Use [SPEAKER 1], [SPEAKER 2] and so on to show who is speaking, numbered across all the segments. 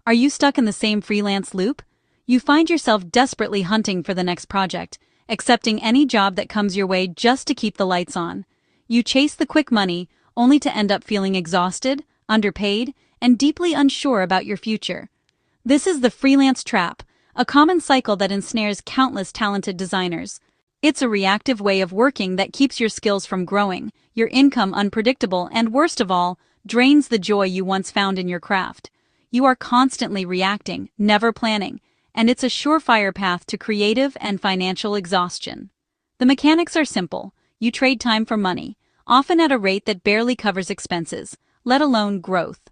[SPEAKER 1] Are you stuck in the same freelance loop? You find yourself desperately hunting for the next project, accepting any job that comes your way just to keep the lights on. You chase the quick money, only to end up feeling exhausted, underpaid, and deeply unsure about your future. This is the freelance trap, a common cycle that ensnares countless talented designers. It's a reactive way of working that keeps your skills from growing, your income unpredictable, and worst of all, drains the joy you once found in your craft. You are constantly reacting, never planning, and it's a surefire path to creative and financial exhaustion. The mechanics are simple. You trade time for money, often at a rate that barely covers expenses, let alone growth.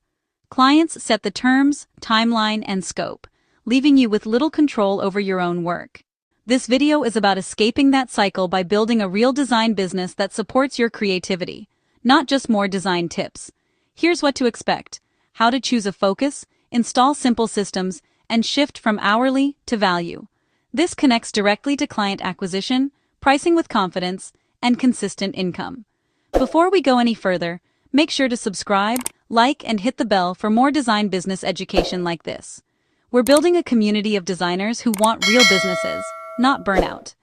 [SPEAKER 1] Clients set the terms, timeline, and scope, leaving you with little control over your own work. This video is about escaping that cycle by building a real design business that supports your creativity, not just more design tips. Here's what to expect: how to choose a focus, install simple systems, and shift from hourly to value. This connects directly to client acquisition, pricing with confidence, and consistent income. Before we go any further, make sure to subscribe, like, and hit the bell for more design business education like this. We're building a community of designers who want real businesses, not burnout.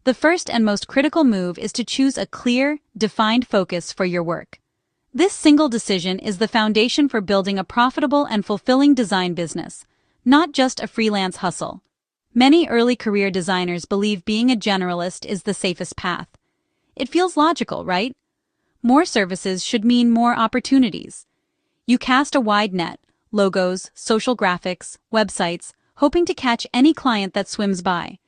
[SPEAKER 1] The first and most critical move is to choose a clear, defined focus for your work. This single decision is the foundation for building a profitable and fulfilling design business, not just a freelance hustle. Many early career designers believe being a generalist is the safest path. It feels logical, right? More services should mean more opportunities. You cast a wide net: logos, social graphics, websites, hoping to catch any client that swims by.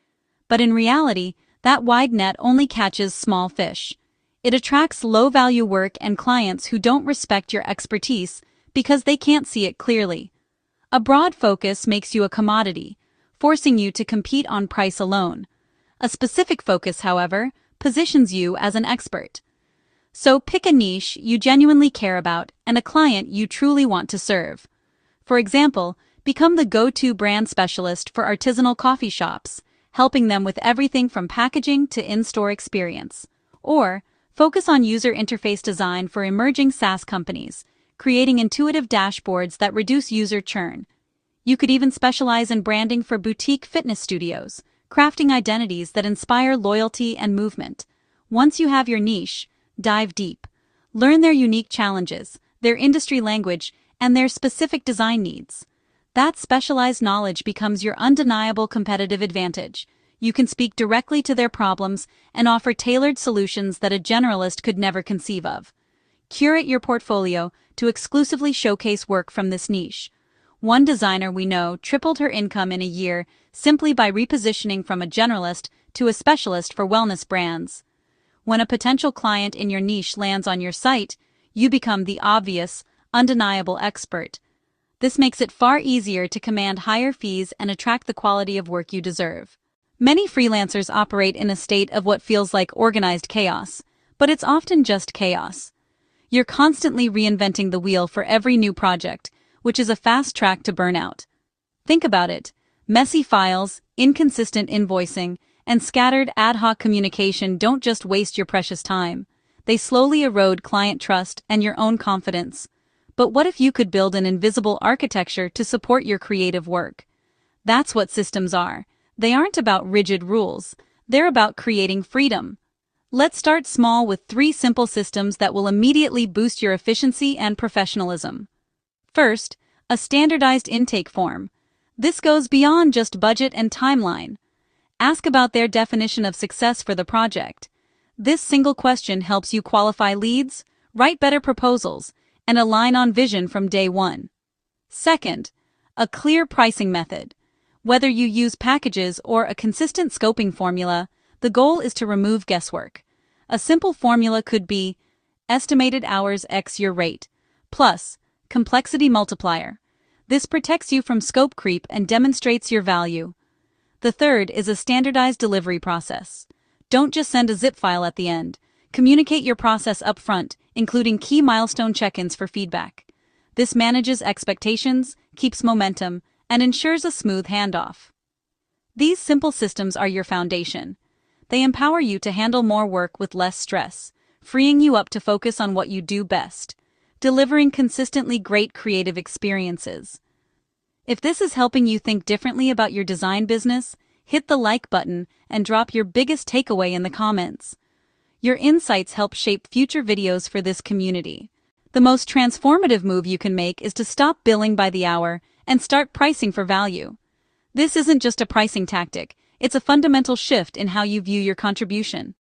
[SPEAKER 1] But in reality, that wide net only catches small fish. It attracts low-value work and clients who don't respect your expertise because they can't see it clearly. A broad focus makes you a commodity, forcing you to compete on price alone. A specific focus, however, positions you as an expert. So pick a niche you genuinely care about and a client you truly want to serve. For example, become the go-to brand specialist for artisanal coffee shops, helping them with everything from packaging to in-store experience. Or focus on user interface design for emerging SaaS companies, creating intuitive dashboards that reduce user churn. You could even specialize in branding for boutique fitness studios, crafting identities that inspire loyalty and movement. Once you have your niche, dive deep. Learn their unique challenges, their industry language, and their specific design needs. That specialized knowledge becomes your undeniable competitive advantage. You can speak directly to their problems and offer tailored solutions that a generalist could never conceive of. Curate your portfolio to exclusively showcase work from this niche. One designer we know tripled her income in a year simply by repositioning from a generalist to a specialist for wellness brands. When a potential client in your niche lands on your site, you become the obvious, undeniable expert. This makes it far easier to command higher fees and attract the quality of work you deserve. Many freelancers operate in a state of what feels like organized chaos, but it's often just chaos. You're constantly reinventing the wheel for every new project, which is a fast track to burnout. Think about it: messy files, inconsistent invoicing, and scattered ad hoc communication don't just waste your precious time. They slowly erode client trust and your own confidence. But what if you could build an invisible architecture to support your creative work? That's what systems are. They aren't about rigid rules. They're about creating freedom. Let's start small with 3 simple systems that will immediately boost your efficiency and professionalism. First, a standardized intake form. This goes beyond just budget and timeline. Ask about their definition of success for the project. This single question helps you qualify leads, write better proposals, and align on vision from day one. Second, a clear pricing method. Whether you use packages or a consistent scoping formula, the goal is to remove guesswork. A simple formula could be estimated hours x your rate, plus complexity multiplier. This protects you from scope creep and demonstrates your value. The third is a standardized delivery process. Don't just send a zip file at the end. Communicate your process up front, including key milestone check-ins for feedback. This manages expectations, keeps momentum, and ensures a smooth handoff. These simple systems are your foundation. They empower you to handle more work with less stress, freeing you up to focus on what you do best: delivering consistently great creative experiences. If this is helping you think differently about your design business, hit the like button and drop your biggest takeaway in the comments. Your insights help shape future videos for this community. The most transformative move you can make is to stop billing by the hour and start pricing for value. This isn't just a pricing tactic, it's a fundamental shift in how you view your contribution.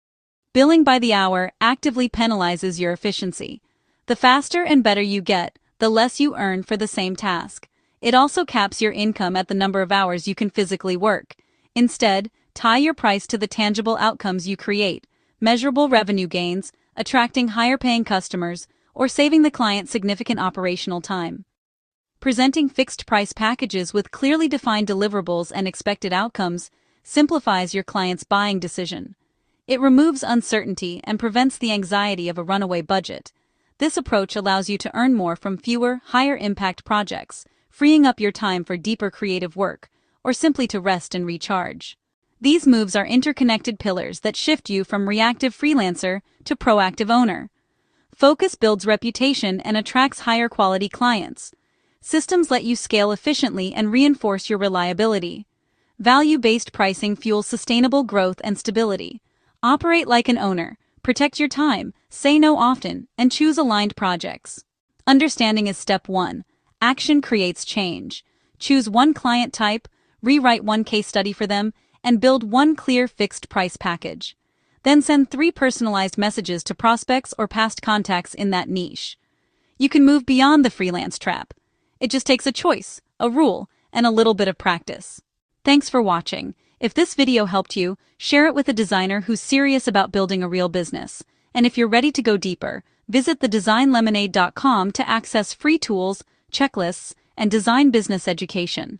[SPEAKER 1] Billing by the hour actively penalizes your efficiency. The faster and better you get, the less you earn for the same task. It also caps your income at the number of hours you can physically work. Instead, tie your price to the tangible outcomes you create, measurable revenue gains, attracting higher-paying customers, or saving the client significant operational time. Presenting fixed-price packages with clearly defined deliverables and expected outcomes simplifies your client's buying decision. It removes uncertainty and prevents the anxiety of a runaway budget. This approach allows you to earn more from fewer, higher-impact projects, freeing up your time for deeper creative work, or simply to rest and recharge. These moves are interconnected pillars that shift you from reactive freelancer to proactive owner. Focus builds reputation and attracts higher-quality clients. Systems let you scale efficiently and reinforce your reliability. Value-based pricing fuels sustainable growth and stability. Operate like an owner, protect your time, say no often, and choose aligned projects. Understanding is step 1. Action creates change. Choose one client type, rewrite one case study for them, and build one clear fixed-price package. Then send 3 personalized messages to prospects or past contacts in that niche. You can move beyond the freelance trap. It just takes a choice, a rule, and a little bit of practice. Thanks for watching. If this video helped you, share it with a designer who's serious about building a real business. And if you're ready to go deeper, visit thedesignlemonade.com to access free tools, checklists, and design business education.